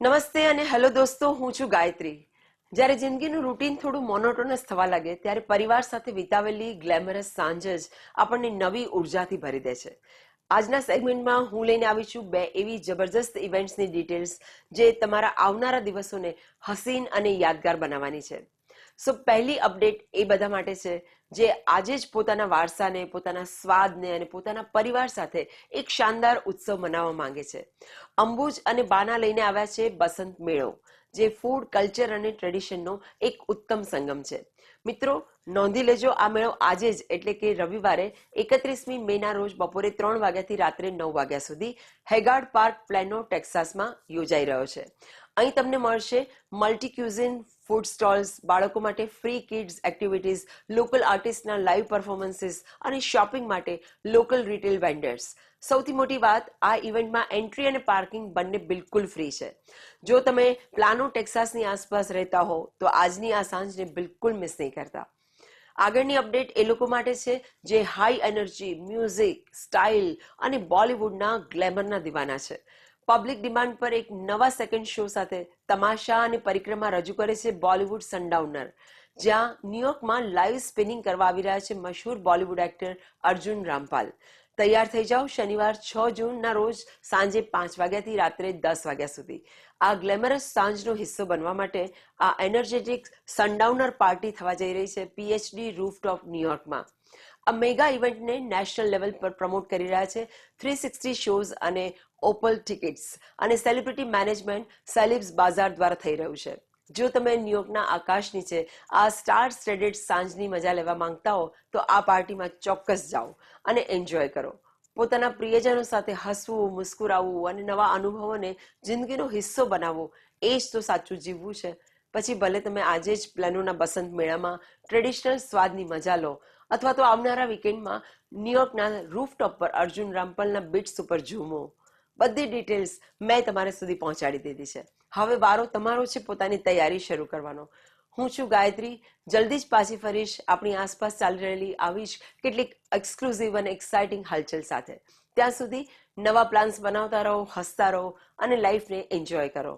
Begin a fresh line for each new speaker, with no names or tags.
નમસ્તે અને હેલો દોસ્તો, હું છું ગાયત્રી. જ્યારે જિંદગીનું રૂટીન થોડું મોનોટોનસ થવા લાગે ત્યારે પરિવાર સાથે વિતાવેલી ગ્લેમરસ સાંજ જ આપણને નવી ઉર્જાથી ભરી દે છે. આજના સેગમેન્ટમાં હું લઈને આવી છું બે એવી જબરજસ્ત ઇવેન્ટ્સની ડિટેલ્સ જે તમારા આવનારા દિવસોને હસીન અને યાદગાર બનાવવાની છે. સો પહેલી અપડેટ એ બધા માટે છે જે આજે જ પોતાના વારસાને, પોતાના સ્વાદને અને પોતાના પરિવાર સાથે એક શાનદાર ઉત્સવ મનાવવા માંગે છે. અંબુજ અને બાના લઈને આવ્યા છે બસંત મેળો, જે ફૂડ, કલ્ચર અને ટ્રેડિશનનો એક ઉત્તમ સંગમ છે. મિત્રો, નોંધી લેજો, આ મેળો આજે જ એટલે કે રવિવારે 31મી મેના રોજ બપોરે 3 વાગ્યાથી રાત્રે 9 વાગ્યા સુધી હેગાર્ડ પાર્ક, પ્લેનો, ટેક્સાસમાં યોજાઈ રહ્યો છે. અહીં તમને મળશે મલ્ટી ક્યુઝિન ફૂડ સ્ટોલ્સ, બાળકો માટે ફ્રી કિડ્સ એક્ટિવિટીઝ, લોકલ આર્ટિસ્ટના લાઈવ પરફોર્મન્સીસ અને શોપિંગ માટે લોકલ રિટેલ વેન્ડર્સ. સૌથી મોટી વાત, આ ઇવેન્ટમાં એન્ટ્રી અને પાર્કિંગ બંને બિલકુલ ફ્રી છે. જો તમે પ્લાનો, ટેક્સાસની આસપાસ રહેતા હો તો આજની આ સાંજને બિલકુલ મિસ નહીં કરતા. આગળની અપડેટ એ લોકો માટે છે જે હાઈ એનર્જી, મ્યુઝિક, સ્ટાઇલ અને બોલિવૂડના ગ્લેમરના દીવાના છે. પબ્લિક ડિમાન્ડ પર એક નવા સેકન્ડ શો સાથે તમાશા અને પરિક્રમા રજૂ કરે છે બોલિવૂડ સનડાઉનર, જ્યાં ન્યુયોર્કમાં લાઈવ સ્પિનિંગ કરવા આવી રહ્યા છે મશહૂર બોલિવૂડ એક્ટર અર્જુન રામપાલ. તૈયાર થઈ જાઓ શનિવાર 6 જૂનના રોજ સાંજે 5 વાગ્યાથી રાત્રે 10 વાગ્યા સુધી. આ ગ્લેમરસ સાંજનો હિસ્સો બનવા માટે આ એનર્જેટિક સનડાઉનર પાર્ટી થવા જઈ રહી છે PhD રૂફટોપ ન્યુયોર્કમાં. આ મેગા ઇવેન્ટને નેશનલ લેવલ પર પ્રમોટ કરી રહ્યા છે 360 શોઝ અને ઓપલ ટિકિટ્સ અને સેલિબ્રિટી મેનેજમેન્ટ સેલિબ્સ બાઝાર દ્વારા થઈ રહ્યું છે. જો તમે ન્યુયોર્કના આકાશ નીચે આ સ્ટાર સ્ટેડેડ સાંજની મજા લેવા માંગતા હો તો આ પાર્ટીમાં ચોક્કસ જાઓ અને એન્જોય કરો. પોતાના પ્રિયજનો સાથે હસવું, મુસ્કુરાવવું અને નવા અનુભવોને જિંદગીનો હિસ્સો બનાવવો, એ જ તો સાચું જીવવું છે. પછી ભલે તમે આજે જ પ્લેનોના બસંત મેળામાં ટ્રેડિશનલ સ્વાદની મજા લો અથવા તો આવનારા વીકેન્ડમાં ન્યુયોર્કના રૂફટોપ પર અર્જુન રામપાલના બીટ્સ ઉપર ઝૂમો. બધી ડિટેલ્સ મેં તમારા સુધી પહોંચાડી દીધી છે. હવે વારો તમારો છે પોતાની તૈયારી શરૂ કરવાનો. હું છું ગાયત્રી. જલ્દી જ પાછી ફરીશ આપણી આસપાસ ચાલી રહેલી આવી જ કેટલીક એક્સક્લુઝિવ અને એક્સાઇટિંગ હલચલ સાથે. ત્યાં સુધી નવા પ્લાન્સ બનાવતા રહો, હસતા રહો અને લાઈફને એન્જોય કરો.